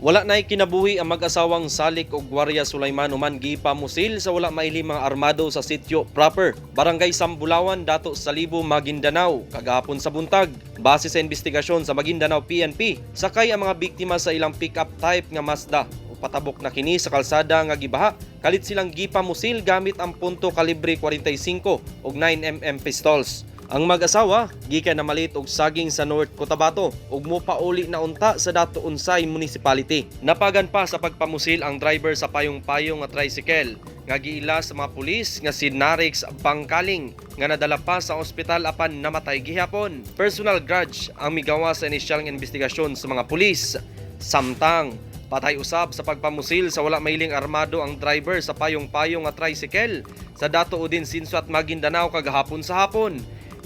Wala na'y kinabuhi ang mag-asawang Salik ug Guarya Sulaiman human gipamusil sa wala maili mga armado sa sitio proper, Barangay Sambulawan, Dato Salibo, Maguindanao, kagahapon sa buntag. Base sa investigasyon sa Maguindanao PNP, sakay ang mga biktima sa ilang pick-up type nga Mazda. Patabok na kini sa kalsada nga gibaha, kalit silang gipamusil gamit ang punto kalibre 45 ug 9mm pistols. Ang mag-asawa gikan na malit og saging sa North Cotabato ug mopauli na unta sa Dato Unsay Municipality. Napagan pa sa pagpamusil ang driver sa payong-payong nga tricycle nga giila sa mga pulis nga si Narix Bangkaling nga nadala pa sa ospital apan namatay gihapon. Personal grudge ang migawa sa inisyal nga investigasyon sa mga pulis. Samtang patay usab sa pagpamusil sa wala mailing armado ang driver sa payong-payong nga tricycle sa Dato Udin Sinswat, Maguindanao kagahapon sa hapon.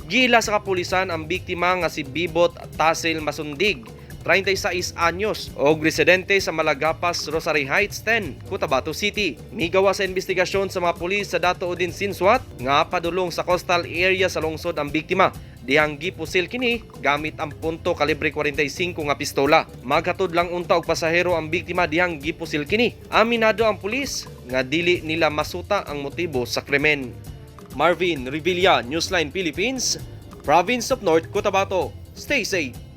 Gila sa kapulisan ang biktima nga si Bibot Tasil Masundig, 36 anyos, o residente sa Malagapas, Rosary Heights 10, Cotabato City. Migawa sa investigasyon sa mga pulis sa Dato Udin Sinswat nga padulong sa coastal area sa lungsod ang biktima. Dihang gipusil kini gamit ang punto kalibre 45 nga pistola. Maghatod lang unta og pasahero ang biktima dihang gipusil kini. Aminado ang pulis nga dili nila masuta ang motibo sa krimen. Marvin Revilla, Newsline Philippines, Province of North Cotabato. Stay safe.